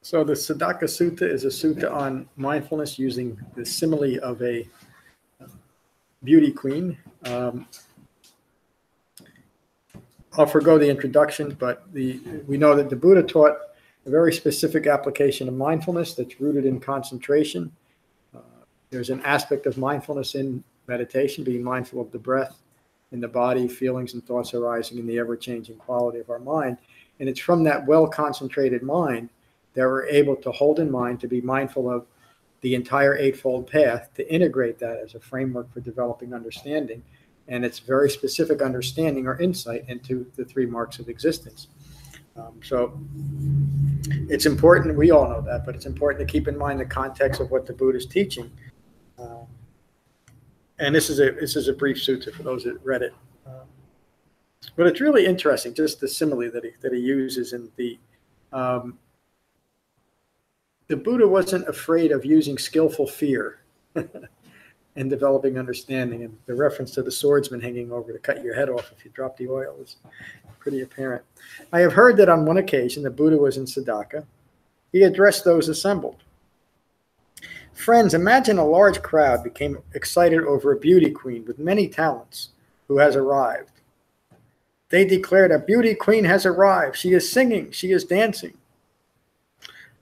So the Sedaka Sutta is a sutta on mindfulness using the simile of a beauty queen. I'll forgo the introduction, but we know that the Buddha taught a very specific application of mindfulness that's rooted in concentration. There's an aspect of mindfulness in meditation, being mindful of the breath in the body, feelings and thoughts arising in the ever-changing quality of our mind. And it's from that well-concentrated mind that we're able to hold in mind to be mindful of the entire Eightfold Path, to integrate that as a framework for developing understanding. And it's very specific understanding or insight into the three marks of existence. So it's important, we all know that, but it's important to keep in mind the context of what the Buddha is teaching. And this is a brief sutta for those that read it. But it's really interesting, just the simile that he uses in the Buddha wasn't afraid of using skillful fear and developing understanding. And the reference to the swordsman hanging over to cut your head off if you drop the oil is pretty apparent. I have heard that on one occasion the Buddha was in Sedaka. He addressed those assembled. Friends, imagine a large crowd became excited over a beauty queen with many talents who has arrived. They declared, a beauty queen has arrived. She is singing. She is dancing.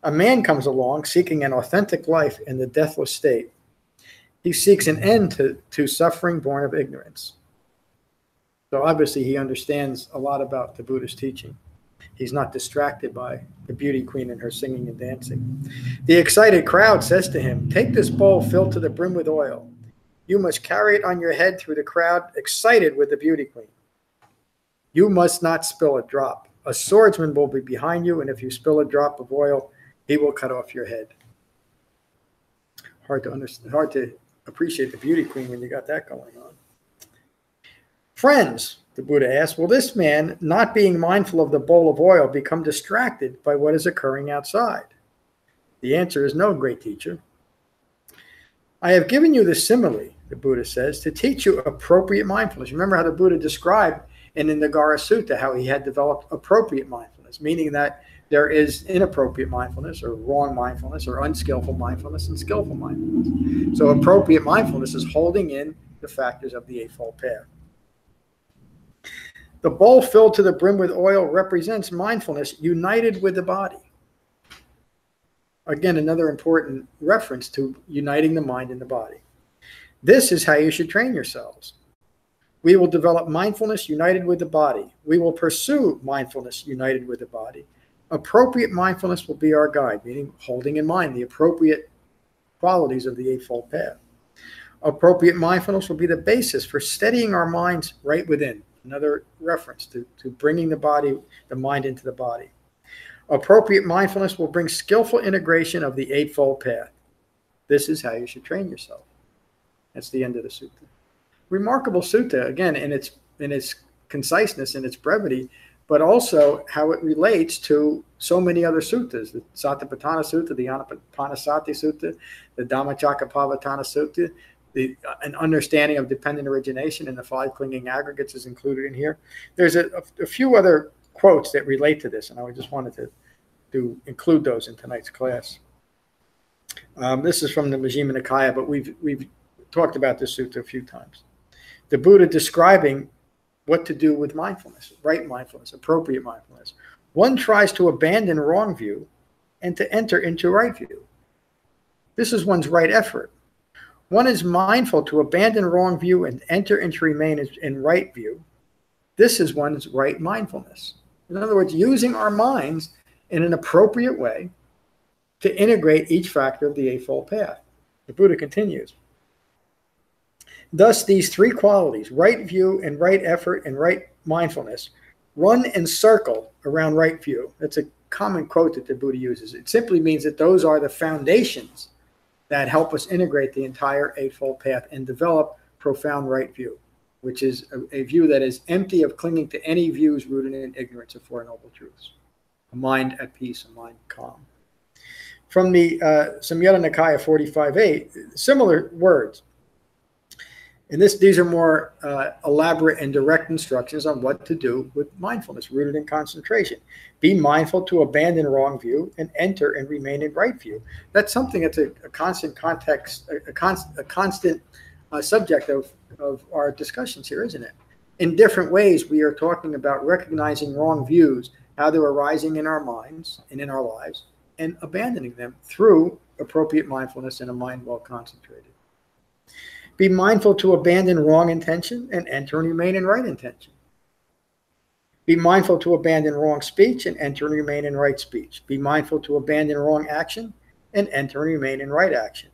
A man comes along seeking an authentic life in the deathless state. He seeks an end to suffering born of ignorance. So obviously he understands a lot about the Buddha's teaching. He's not distracted by the beauty queen and her singing and dancing. The excited crowd says to him, take this bowl filled to the brim with oil. You must carry it on your head through the crowd, excited with the beauty queen. You must not spill a drop. A swordsman will be behind you, and if you spill a drop of oil, he will cut off your head. Hard to understand, hard to appreciate the beauty queen when you got that going on. Friends, the Buddha asked, will this man, not being mindful of the bowl of oil, become distracted by what is occurring outside? The answer is no, great teacher. I have given you the simile, the Buddha says, to teach you appropriate mindfulness. Remember how the Buddha described in the Nagara Sutta how he had developed appropriate mindfulness, meaning that there is inappropriate mindfulness or wrong mindfulness or unskillful mindfulness and skillful mindfulness. So appropriate mindfulness is holding in the factors of the Eightfold Path. The bowl filled to the brim with oil represents mindfulness united with the body. Again, another important reference to uniting the mind and the body. This is how you should train yourselves. We will develop mindfulness united with the body. We will pursue mindfulness united with the body. Appropriate mindfulness will be our guide, meaning holding in mind the appropriate qualities of the Eightfold Path. Appropriate mindfulness will be the basis for steadying our minds right within. Another reference to bringing the mind into the body. Appropriate mindfulness will bring skillful integration of the Eightfold Path. This is how you should train yourself. That's the end of the sutta. Remarkable sutta, again, in its conciseness and its brevity, but also how it relates to so many other suttas, the Satipatthana Sutta, the Anapanasati Sutta, the Dhammacakkappavattana Sutta, an understanding of dependent origination and the five clinging aggregates is included in here. There's a few other quotes that relate to this, and I just wanted to include those in tonight's class. This is from the Majjhima Nikaya, but we've talked about this sutta a few times. The Buddha describing what to do with mindfulness, right mindfulness, appropriate mindfulness. One tries to abandon wrong view and to enter into right view. This is one's right effort. One is mindful to abandon wrong view and enter into remain in right view. This is one's right mindfulness. In other words, using our minds in an appropriate way to integrate each factor of the Eightfold Path. The Buddha continues. Thus, these three qualities, right view and right effort and right mindfulness, run and circle around right view. That's a common quote that the Buddha uses. It simply means that those are the foundations that help us integrate the entire Eightfold Path and develop profound right view, which is a view that is empty of clinging to any views rooted in ignorance of Four Noble Truths. A mind at peace, a mind calm. From the Samyutta Nikaya 45.8, similar words. And these are more elaborate and direct instructions on what to do with mindfulness, rooted in concentration. Be mindful to abandon wrong view and enter and remain in right view. That's something that's a constant context, a constant subject of our discussions here, isn't it? In different ways, we are talking about recognizing wrong views, how they're arising in our minds and in our lives, and abandoning them through appropriate mindfulness and a mind well concentrated. Be mindful to abandon wrong intention and enter and remain in right intention. Be mindful to abandon wrong speech and enter and remain in right speech. Be mindful to abandon wrong action and enter and remain in right action.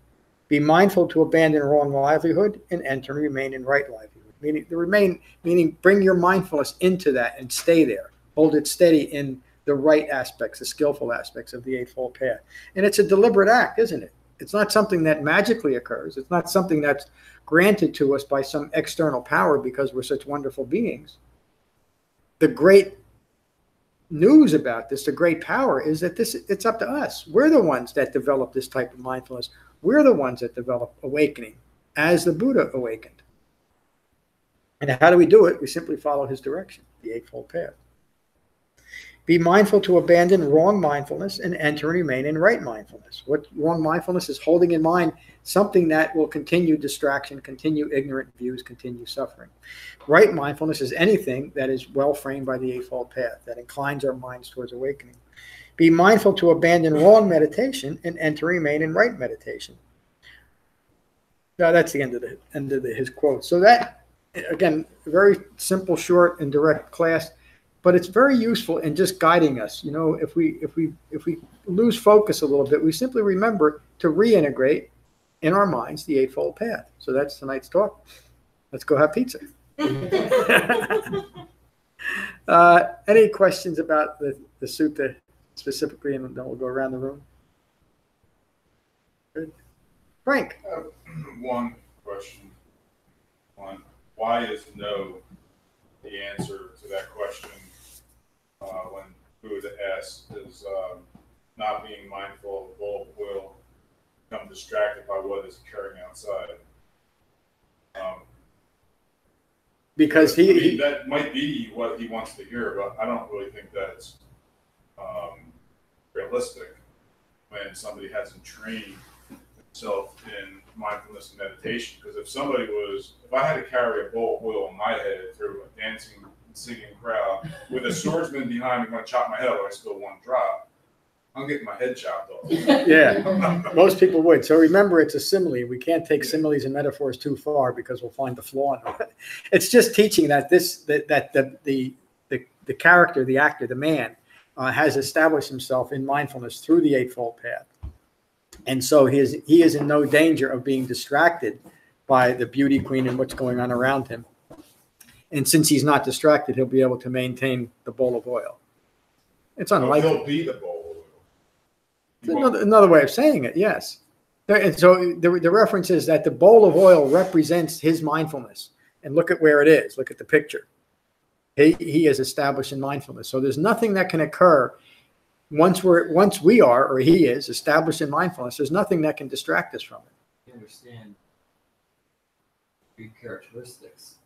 Be mindful to abandon wrong livelihood and enter and remain in right livelihood. Meaning bring your mindfulness into that and stay there. Hold it steady in the right aspects, the skillful aspects of the Eightfold Path. And it's a deliberate act, isn't it? It's not something that magically occurs. It's not something that's granted to us by some external power because we're such wonderful beings. The great news about this, the great power, is that it's up to us. We're the ones that develop this type of mindfulness. We're the ones that develop awakening as the Buddha awakened. And how do we do it? We simply follow his direction, the Eightfold Path. Be mindful to abandon wrong mindfulness and enter and remain in right mindfulness. What wrong mindfulness is? Holding in mind something that will continue distraction, continue ignorant views, continue suffering. Right mindfulness is anything that is well framed by the Eightfold Path, that inclines our minds towards awakening. Be mindful to abandon wrong meditation and enter and remain in right meditation. Now that's the end of his quote. So that, again, very simple, short, and direct class. But it's very useful in just guiding us. You know, if we lose focus a little bit, we simply remember to reintegrate in our minds the Eightfold Path. So that's tonight's talk. Let's go have pizza. Any questions about the sutta specifically, and then we'll go around the room. Good. Frank. One question. Why is no the answer to that question? When Buddha asks, does not being mindful of the bowl of oil become distracted by what is occurring outside? Because that might be what he wants to hear, but I don't really think that's realistic when somebody hasn't trained himself in mindfulness and meditation. Because if I had to carry a bowl of oil on my head through a dancing, singing crowd with a swordsman behind me going to chop my head off, I spill one drop, I'm getting my head chopped off. Yeah, most people would. So remember, it's a simile. We can't take similes and metaphors too far because we'll find the flaw in it. It's just teaching that the character, the actor, the man, has established himself in mindfulness through the Eightfold Path, and so he is in no danger of being distracted by the beauty queen and what's going on around him. And since he's not distracted, he'll be able to maintain the bowl of oil. It's unlikely. He'll be the bowl of oil. Another way of saying it, yes. And so the reference is that the bowl of oil represents his mindfulness. And look at where it is. Look at the picture. He is established in mindfulness. So there's nothing that can occur once we are, or he is, established in mindfulness. There's nothing that can distract us from it. You understand three characteristics.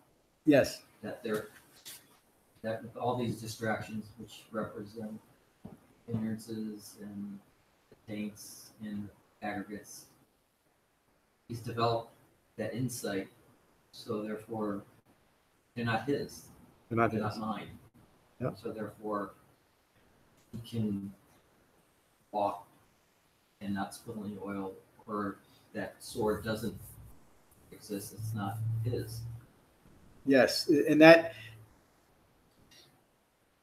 Yes. That with all these distractions, which represent hindrances and taints and aggregates, he's developed that insight. So therefore, they're not his. They're not mine. Yep. So therefore, he can walk and not spill any oil, or that sword doesn't exist. It's not his. Yes, and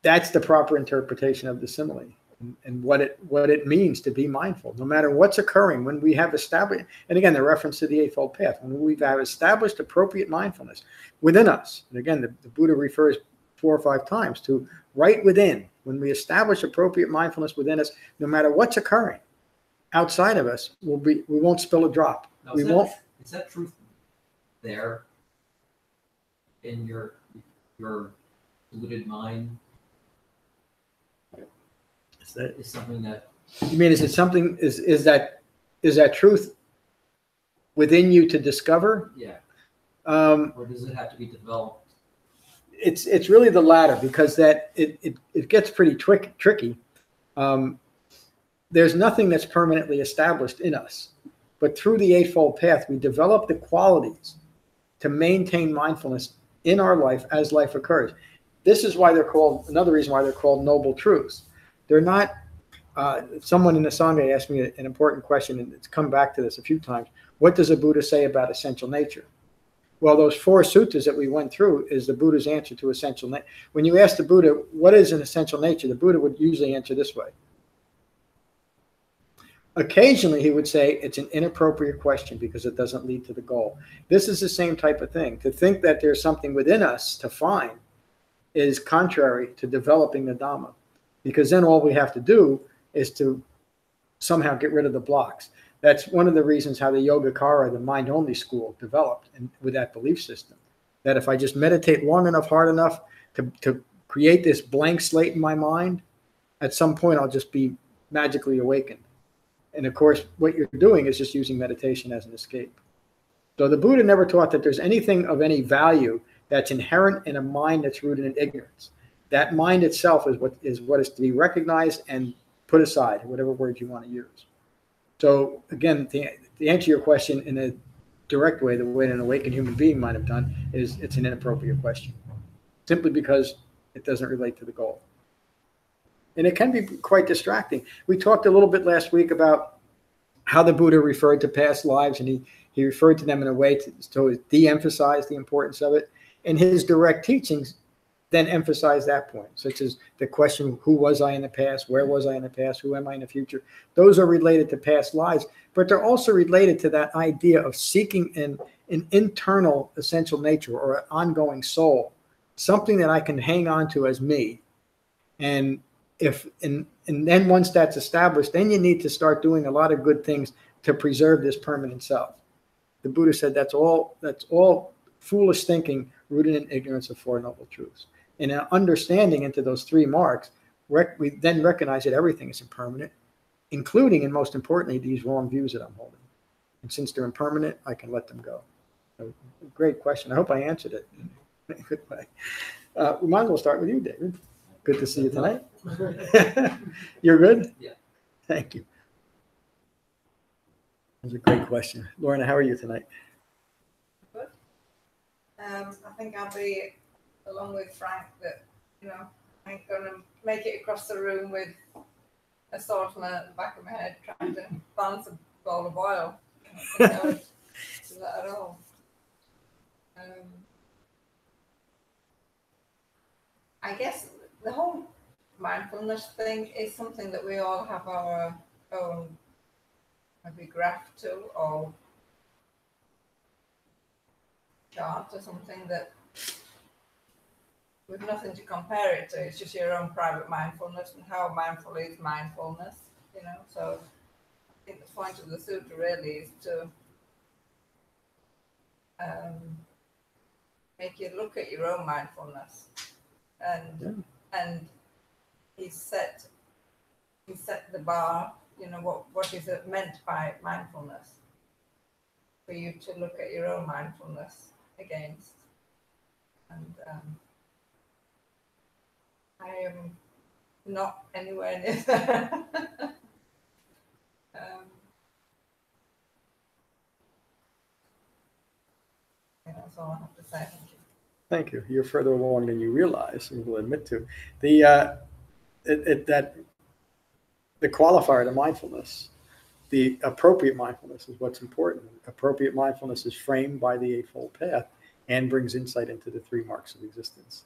that's the proper interpretation of the simile and what it means to be mindful, no matter what's occurring. When we have established, and again, the reference to the Eightfold Path, when we have established appropriate mindfulness within us, and again, the Buddha refers 4 or 5 times to right within. When we establish appropriate mindfulness within us, no matter what's occurring outside of us, we won't spill a drop. Now, is that truth there in your polluted mind? Is something that you mean? Is it something? Is that truth within you to discover? Yeah. Or does it have to be developed? It's really the latter, because that it gets pretty tricky. There's nothing that's permanently established in us, but through the Eightfold Path, we develop the qualities to maintain mindfulness in our life as life occurs. This is why they're called, another reason why they're called noble truths. They're not, someone in the Sangha asked me an important question, and it's come back to this a few times. What does a Buddha say about essential nature? Well, those 4 suttas that we went through is the Buddha's answer to essential nature. When you ask the Buddha, what is an essential nature? The Buddha would usually answer this way. Occasionally, he would say it's an inappropriate question because it doesn't lead to the goal. This is the same type of thing. To think that there's something within us to find is contrary to developing the Dhamma, because then all we have to do is to somehow get rid of the blocks. That's one of the reasons how the Yogacara, the mind-only school, developed, and with that belief system, that if I just meditate long enough, hard enough to create this blank slate in my mind, at some point I'll just be magically awakened. And of course, what you're doing is just using meditation as an escape. So the Buddha never taught that there's anything of any value that's inherent in a mind that's rooted in ignorance. That mind itself is what is to be recognized and put aside, whatever word you want to use. So again, to answer your question in a direct way, the way an awakened human being might have done, is it's an inappropriate question, simply because it doesn't relate to the goal. And it can be quite distracting. We talked a little bit last week about how the Buddha referred to past lives, and he referred to them in a way to de-emphasize the importance of it. And his direct teachings then emphasize that point, such as the question, who was I in the past? Where was I in the past? Who am I in the future? Those are related to past lives, but they're also related to that idea of seeking an internal essential nature or an ongoing soul, something that I can hang on to as me. And then once that's established, then you need to start doing a lot of good things to preserve this permanent self. The Buddha said that's all foolish thinking rooted in ignorance of 4 noble truths. And an understanding into those 3 marks, we then recognize that everything is impermanent, including and most importantly these wrong views that I'm holding. And since they're impermanent, I can let them go. So, great question. I hope I answered it in a good way. We might as well start with you, David. Good to see you tonight. You're good? Yeah. Thank you. That's a great question. Lorna, how are you tonight? Good. I think I'll be, along with Frank, that, I'm going to make it across the room with a sword on the back of my head trying to balance a bowl of oil. I don't think I would do that at all. I guess the whole mindfulness thing is something that we all have our own maybe graph to, or chart or something, that with nothing to compare it to. It's just your own private mindfulness, and how mindful is mindfulness, So I think the point of the sutta really is to make you look at your own mindfulness, and he set the bar. What is it meant by mindfulness? For you to look at your own mindfulness against, and I am not anywhere near that. That's all I have to say. Thank you. Thank you. You're further along than you realize, and will admit to. The qualifier to mindfulness, the appropriate mindfulness, is what's important. Appropriate mindfulness is framed by the Eightfold Path and brings insight into the 3 marks of existence.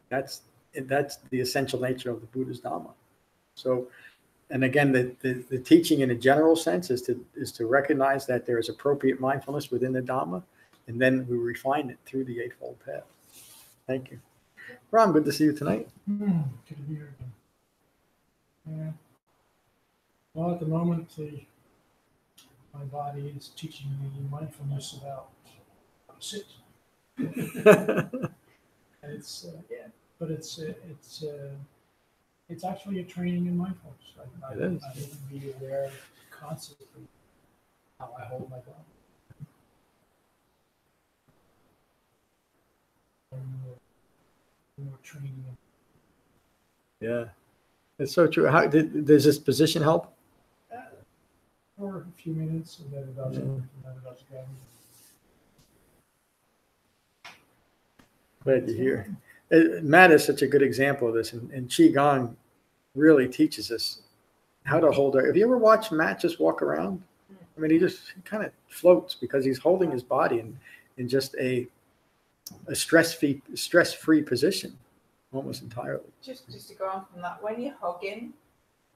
That's the essential nature of the Buddha's Dhamma. So, and again, the teaching in a general sense is to recognize that there is appropriate mindfulness within the Dhamma, and then we refine it through the Eightfold Path. Thank you. Ron, good to see you tonight. Good to be here again. Well, at the moment, my body is teaching me mindfulness about how to sit. And it's actually a training in mindfulness. I need to be aware constantly how I hold my body. more training. Yeah, it's so true. How does this position help? For a few minutes, and then it doesn't. Yeah. And then it doesn't again. Glad to hear. Matt is such a good example of this, and Qigong really teaches us how to hold our. Have you ever watched Matt just walk around? I mean, he kind of floats because he's holding his body in just a stress-free position, almost entirely. Just to go on from that, when you hug him,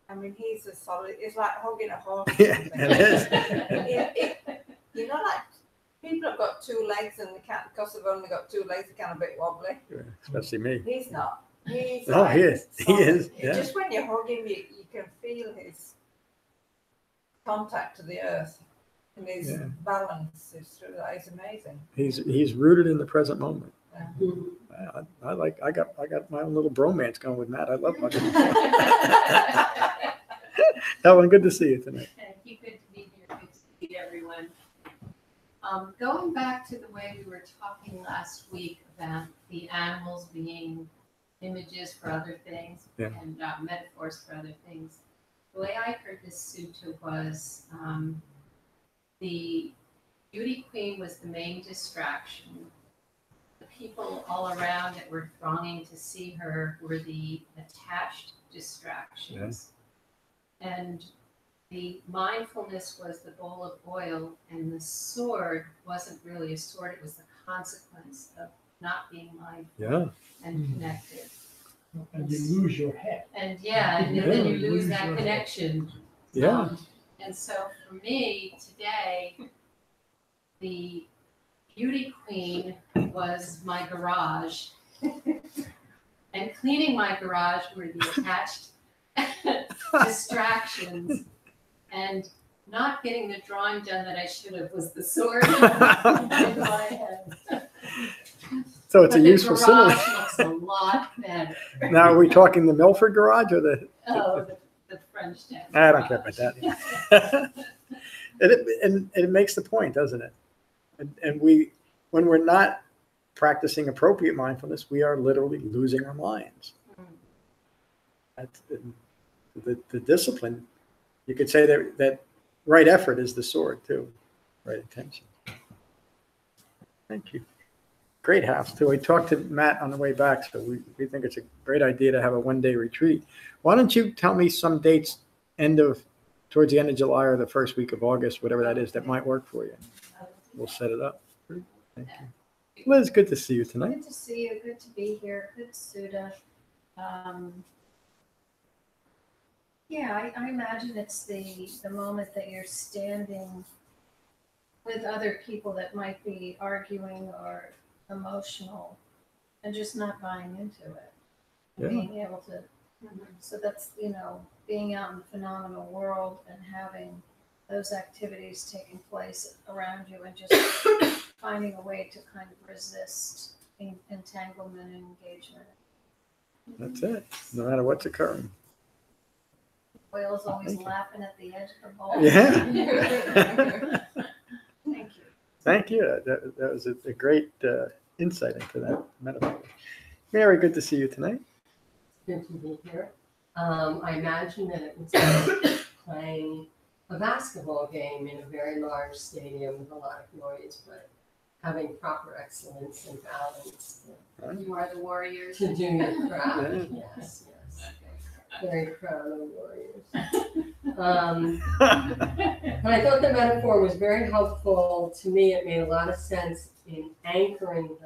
I mean, he's a solid. It's like hugging a horse. Yeah, it is. You know, like people have got two legs and they can't, because they've only got two legs, they're kind of a bit wobbly. Especially me. He's not. He's No, like he is. He solid. is. Yeah. Just when you hug him, you can feel his contact to the earth, and his balance is through that. It's amazing. He's rooted in the present moment. Yeah. I got my own little bromance going with Matt. I love hugging him. Helen, good to see you tonight. Thank you. Good to be here. Good to see everyone. Going back to the way we were talking last week about the animals being images for other things and metaphors for other things, the way I heard this sutta was the beauty queen was the main distraction. The people all around that were thronging to see her were the attached distractions. And the mindfulness was the bowl of oil, and the sword wasn't really a sword, it was the consequence of not being mindful and connected. And you lose your head. And and then you lose that connection. Yeah. And so for me today, the beauty queen was my garage, and cleaning my garage were the attached distractions, and not getting the drawing done that I should have was the sword in my head. So it's a useful simile. The garage looks a lot better. Now, are we talking the Milford garage or the Frenchtown? I don't care about that. it makes the point, doesn't it? And when we're not practicing appropriate mindfulness, we are literally losing our minds. That's the discipline. You could say that right effort is the sword too, right attention. Thank you. Great house too. We talked to Matt on the way back, so we think it's a great idea to have a one-day retreat. Why don't you tell me some dates towards the end of July or the first week of August, whatever that is, that might work for you. We'll set it up. Thank you. Liz, good to see you tonight. Good to see you. Good to be here. Good sutta. I imagine it's the moment that you're standing with other people that might be arguing or emotional and just not buying into it. Yeah. Being able to, so that's, being out in the phenomenal world and having those activities taking place around you and just finding a way to kind of resist entanglement and engagement. That's it. No matter what's occurring. Whale's always laughing at the edge of the bowl. Yeah. Thank you. Thank you. That was a great insight into that metaphor. Mary, good to see you tonight. Good to be here. I imagine that it was like playing a basketball game in a very large stadium with a lot of noise, but having proper excellence and balance You are the warriors. to do your craft. Yes. Very proud of the warriors. But I thought the metaphor was very helpful to me. It made a lot of sense in anchoring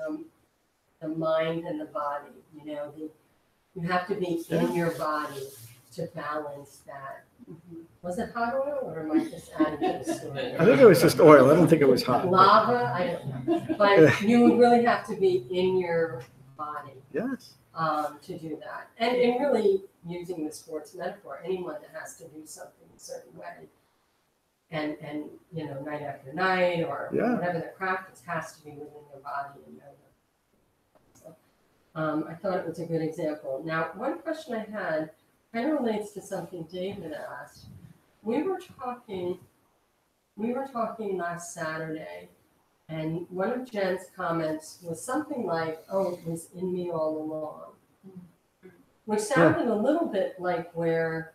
the mind and the body. You have to be in your body to balance that. Was it hot oil or am I just adding to the story? I think it was just oil. I don't think it was hot. Lava? I don't know. But you would really have to be in your body Yes. to do that. And really using the sports metaphor, anyone that has to do something a certain way and night after night or whatever the practice has to be within your body and yoga. So I thought it was a good example. Now, one question I had kind of relates to something David asked. We were talking last Saturday, And one of Jen's comments was something like, "Oh, it was in me all along," which sounded a little bit like where,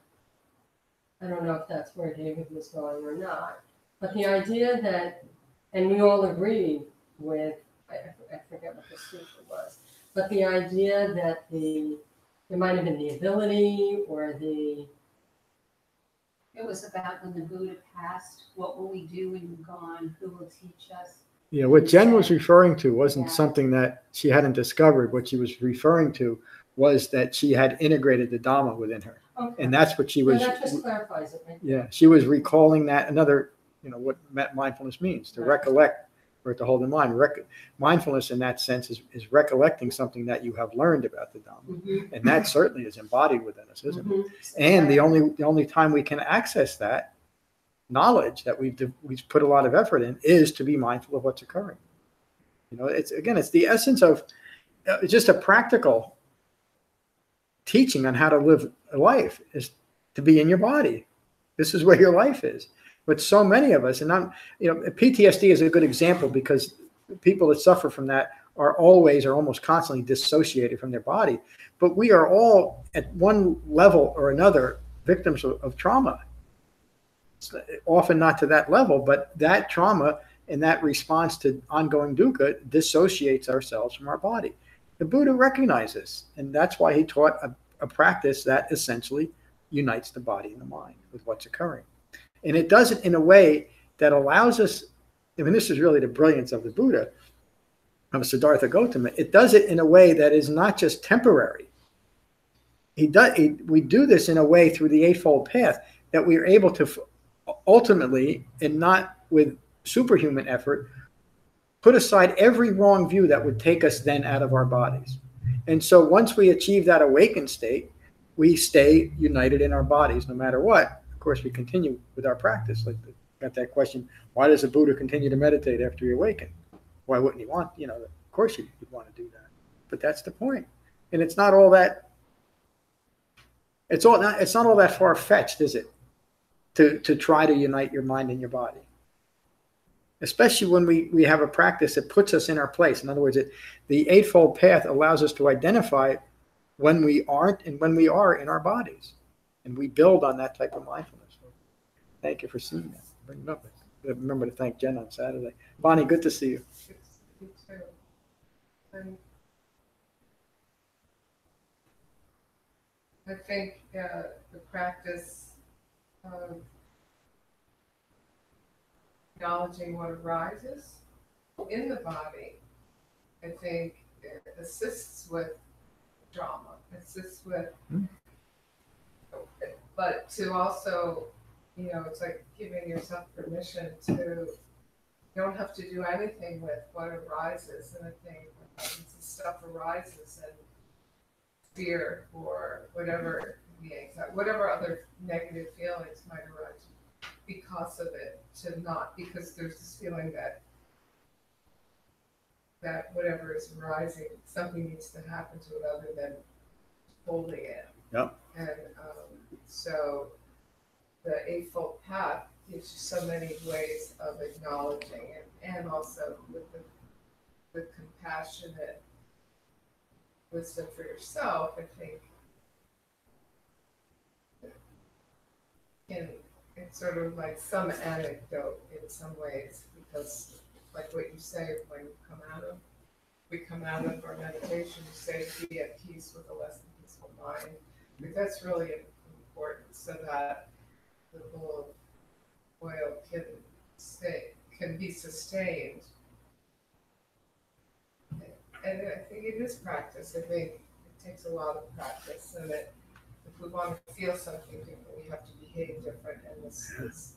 I don't know if that's where David was going or not, but the idea that, and we all agreed with, I forget what the scripture was, but the idea that there might have been the ability or the, It was about when the Buddha passed, what will we do when you're gone? Who will teach us? Yeah, what Jen was referring to wasn't Yeah. something that she hadn't discovered. What she was referring to was that she had integrated the Dhamma within her. okay. And that's what she So was. that just clarifies it, right? Yeah, she was recalling that, another, what mindfulness means, to Right. recollect or to hold in mind. Mindfulness in that sense is recollecting something that you have learned about the Dhamma. Mhm. And that certainly is embodied within us, isn't it? Mhm. And the only time we can access that knowledge that we've put a lot of effort in is to be mindful of what's occurring. It's the essence of just a practical teaching on how to live a life, is to be in your body. This is where your life is. But so many of us, and PTSD is a good example, because people that suffer from that are almost constantly dissociated from their body. But we are all at one level or another victims of trauma. It's often not to that level, but that trauma and that response to ongoing dukkha dissociates ourselves from our body. The Buddha recognized this, and that's why he taught a practice that essentially unites the body and the mind with what's occurring. And it does it in a way that allows us, this is really the brilliance of the Buddha, of Siddhartha Gautama, it does it in a way that is not just temporary. We do this in a way through the Eightfold Path that we are able to ultimately, and not with superhuman effort, put aside every wrong view that would take us then out of our bodies. And so once we achieve that awakened state, we stay united in our bodies no matter what. Of course, we continue with our practice. Like, got that question, why does the Buddha continue to meditate after he awakened? Why wouldn't he want, of course you'd want to do that. But that's the point. And it's not all that, it's not all that far-fetched, is it? To try to unite your mind and your body. Especially when we have a practice that puts us in our place. In other words, the Eightfold Path allows us to identify when we aren't and when we are in our bodies. And we build on that type of mindfulness. So thank you for seeing that. Bring it up. Remember to thank Jen on Saturday. Bonnie, good to see you. You too. And I think the practice of acknowledging what arises in the body, I think it assists with drama, assists with, but to also, it's like giving yourself permission to, you don't have to do anything with what arises. And I think when stuff arises and fear or whatever, whatever other negative feelings might arise because of it, because there's this feeling that whatever is arising, something needs to happen to it other than holding it. Yep. And so the Eightfold Path gives you so many ways of acknowledging it, and also with the compassionate wisdom for yourself, I think it's sort of like some anecdote in some ways, because like what you say, when we come out of our meditation, you say be at peace with a less than peaceful mind. I think that's really important, so that the bowl of oil can be sustained. And I think it is practice. I think it takes a lot of practice, and that if we want to feel something different, we have to behave different, and this is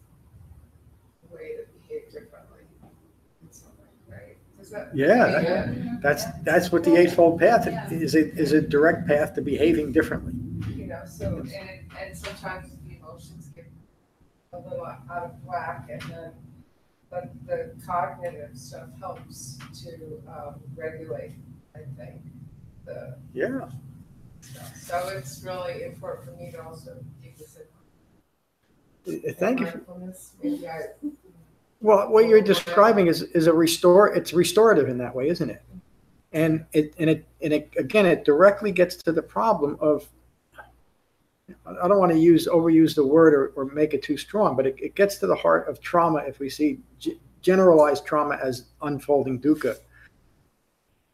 a way to behave differently in some way, right? Does that That's what the Eightfold Path is. Is a direct path to behaving differently. So and sometimes the emotions get a little out of whack, and then but the cognitive stuff helps to regulate, I think, the stuff. So it's really important for me to also keep this in mind. Thank you. Mindfulness, maybe Well, what you're describing is a restore. It's restorative in that way, isn't it? And it again, it directly gets to the problem of, I don't want to overuse the word or make it too strong, but it gets to the heart of trauma if we see generalized trauma as unfolding dukkha,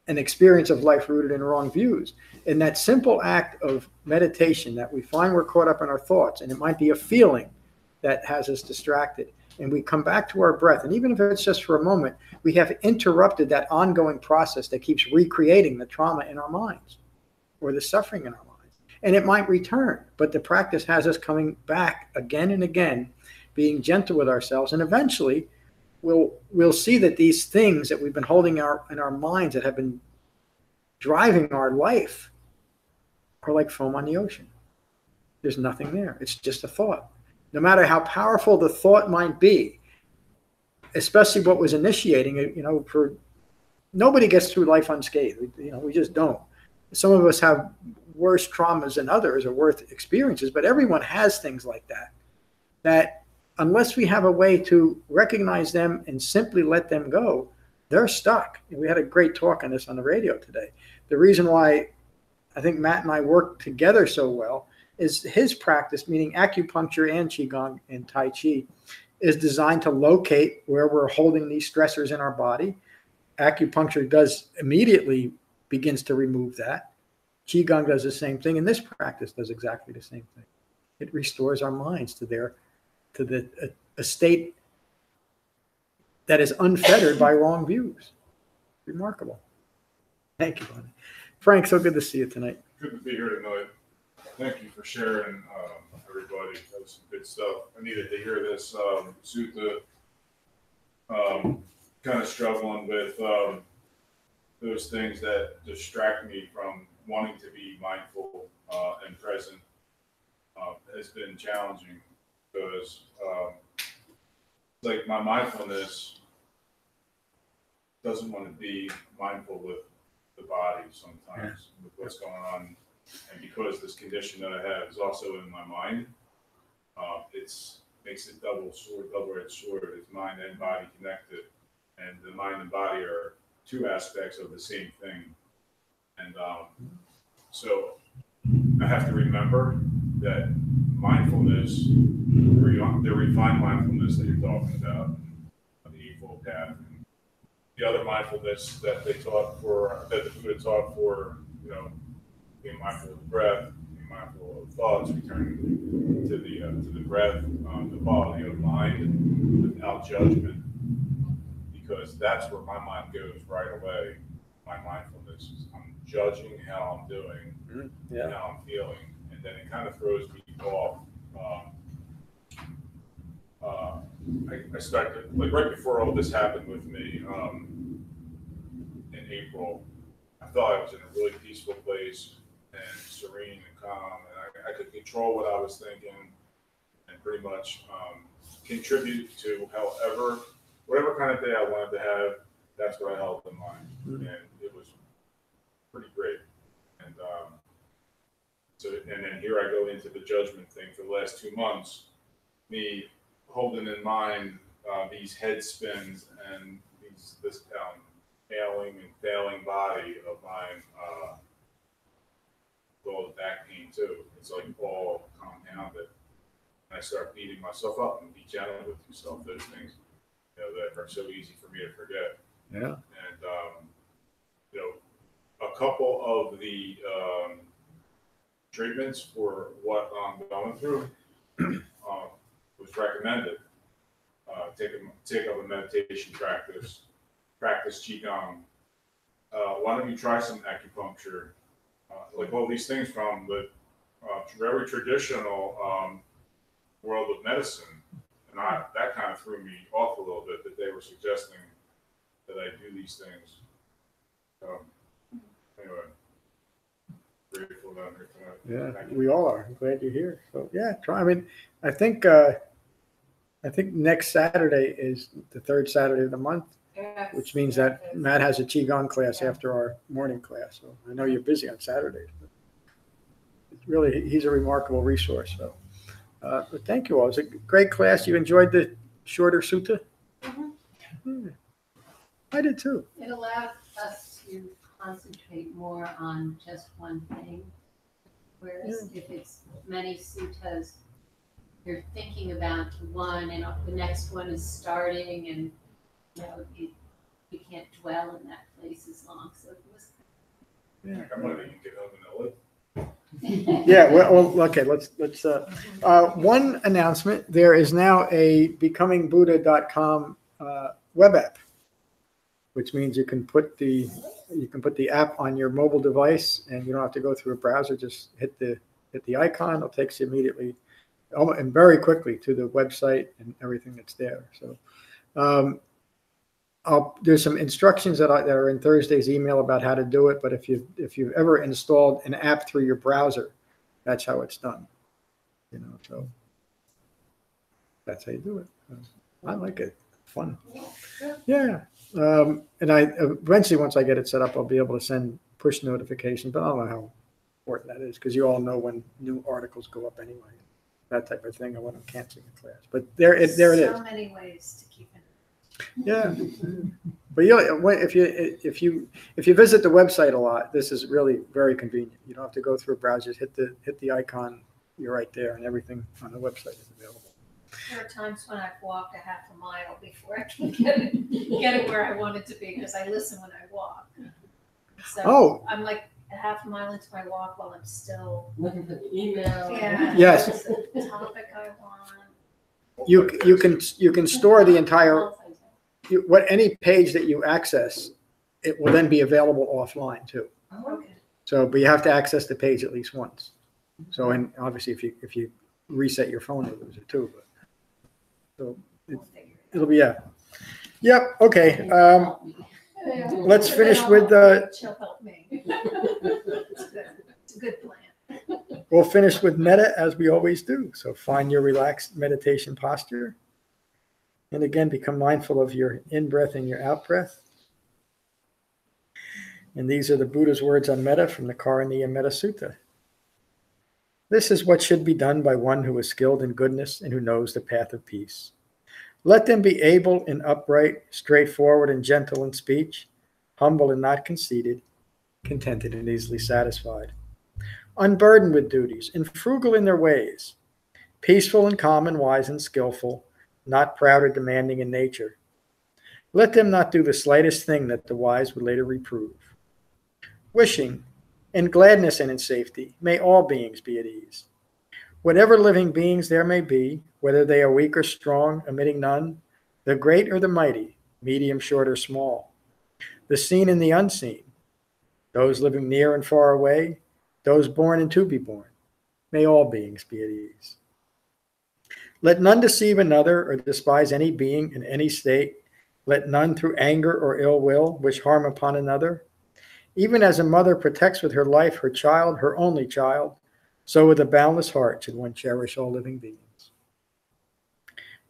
an experience of life rooted in wrong views. In that simple act of meditation that we find we're caught up in our thoughts, and it might be a feeling that has us distracted, and we come back to our breath, and even if it's just for a moment, we have interrupted that ongoing process that keeps recreating the trauma in our minds or the suffering in our minds. And it might return, but the practice has us coming back again and again, being gentle with ourselves, and eventually we'll see that these things that we've been holding in our minds that have been driving our life are like foam on the ocean. There's nothing there. It's just a thought. No matter how powerful the thought might be, especially what was initiating it, nobody gets through life unscathed. We just don't. Some of us have worse traumas than others or worse experiences, but everyone has things like that unless we have a way to recognize them and simply let them go, they're stuck. And we had a great talk on this on the radio today. The reason why I think Matt and I work together so well is his practice, meaning acupuncture and Qigong and Tai Chi, is designed to locate where we're holding these stressors in our body. Acupuncture immediately begins to remove that. Qigong does the same thing, and this practice does exactly the same thing. It restores our minds to a state that is unfettered by wrong views. Remarkable. Thank you, Bonnie. Frank, so good to see you tonight. Good to be here tonight. Thank you for sharing, everybody. That was some good stuff. I needed to hear this. Sutta, kind of struggling with those things that distract me from wanting to be mindful and present has been challenging because like my mindfulness doesn't want to be mindful with the body sometimes, with what's going on. And because this condition that I have is also in my mind, makes it double-edged sword. It's mind and body connected. And the mind and body are two aspects of the same thing. And so I have to remember that mindfulness, the refined mindfulness that you're talking about, the Eightfold Path, and the other mindfulness that that the Buddha taught for, being mindful of the breath, being mindful of thoughts, returning to the breath, the quality of mind without judgment, because that's where my mind goes right away. My mindfulness is I'm judging how I'm doing, and how I'm feeling, and then it kind of throws me off. I started, like right before all this happened with me in April, I thought I was in a really peaceful place and serene and calm, and I could control what I was thinking and pretty much contribute to whatever kind of day I wanted to have. That's what I held in mind, and it was pretty great. And and then here I go into the judgment thing for the last 2 months, me holding in mind these head spins and this ailing and failing body of mine, with all the back pain too. It's like all compounded. And I start beating myself up and be gentle with yourself. Those things, that are so easy for me to forget. Yeah. And a couple of the treatments for what I'm going through was recommended. Take up a meditation practice Qigong. Why don't you try some acupuncture? Like all these things from the very traditional world of medicine. And that kind of threw me off a little bit, that they were suggesting that I do these things. Anyway, grateful that I'm here tonight. Yeah, we all are. I'm glad you're here. So yeah, try. I mean, I think next Saturday is the third Saturday of the month, which means that Matt has a Qigong class after our morning class. So I know you're busy on Saturdays, but really, he's a remarkable resource. So, but thank you all. It was a great class. You enjoyed the shorter sutta? Mm-hmm. Yeah. I did too. It allowed us to concentrate more on just one thing. Whereas if it's many suttas, you're thinking about one and the next one is starting, and you can't dwell in that place as long. So it was. I might even get up in the lip. Yeah, well, okay, let's one announcement. There is now a becomingbuddha.com web app, which means you can put the app on your mobile device, and you don't have to go through a browser. Just hit the icon. It takes you immediately and very quickly to the website and everything that's there. So there's some instructions that are in Thursday's email about how to do it. But if you've ever installed an app through your browser, that's how it's done. So that's how you do it. I like it. Fun. Yeah. And I eventually, once I get it set up, I'll be able to send push notifications. But I don't know how important that is, because you all know when new articles go up anyway. That type of thing. I want to cancel the class. But there it is. So many ways to keep it. Yeah, but if you visit the website a lot, this is really very convenient. You don't have to go through a browser. Just hit the icon. You're right there, and everything on the website is available. There are times when I've walked a half a mile before I can get it where I want it to be, because I listen when I walk. So I'm like a half a mile into my walk while I'm still looking for the email. Yeah. Yes. The topic I want. You can store the entire. Any page that you access, it will then be available offline too. Okay. So, but you have to access the page at least once. So, and obviously, if you reset your phone, you'll lose it too. But so it'll be Yep. Okay. Let's finish with She'll help me. It's a good plan. We'll finish with metta as we always do. So find your relaxed meditation posture. And again, become mindful of your in-breath and your out-breath. And these are the Buddha's words on metta from the Karaniya Metta Sutta. This is what should be done by one who is skilled in goodness and who knows the path of peace. Let them be able and upright, straightforward and gentle in speech, humble and not conceited, contented and easily satisfied, unburdened with duties and frugal in their ways, peaceful and calm and wise and skillful, not proud or demanding in nature. Let them not do the slightest thing that the wise would later reprove. Wishing, in gladness and in safety, may all beings be at ease. Whatever living beings there may be, whether they are weak or strong, omitting none, the great or the mighty, medium, short, or small, the seen and the unseen, those living near and far away, those born and to be born, may all beings be at ease. Let none deceive another or despise any being in any state. Let none through anger or ill will wish harm upon another. Even as a mother protects with her life her child, her only child, so with a boundless heart should one cherish all living beings.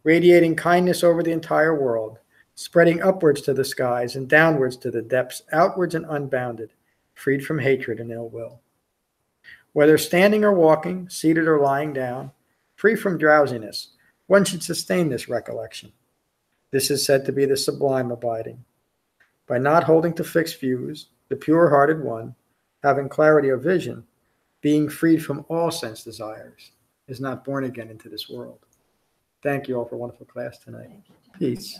Radiating kindness over the entire world, spreading upwards to the skies and downwards to the depths, outwards and unbounded, freed from hatred and ill will. Whether standing or walking, seated or lying down, free from drowsiness, one should sustain this recollection. This is said to be the sublime abiding. By not holding to fixed views, the pure-hearted one, having clarity of vision, being freed from all sense desires, is not born again into this world. Thank you all for a wonderful class tonight. Peace.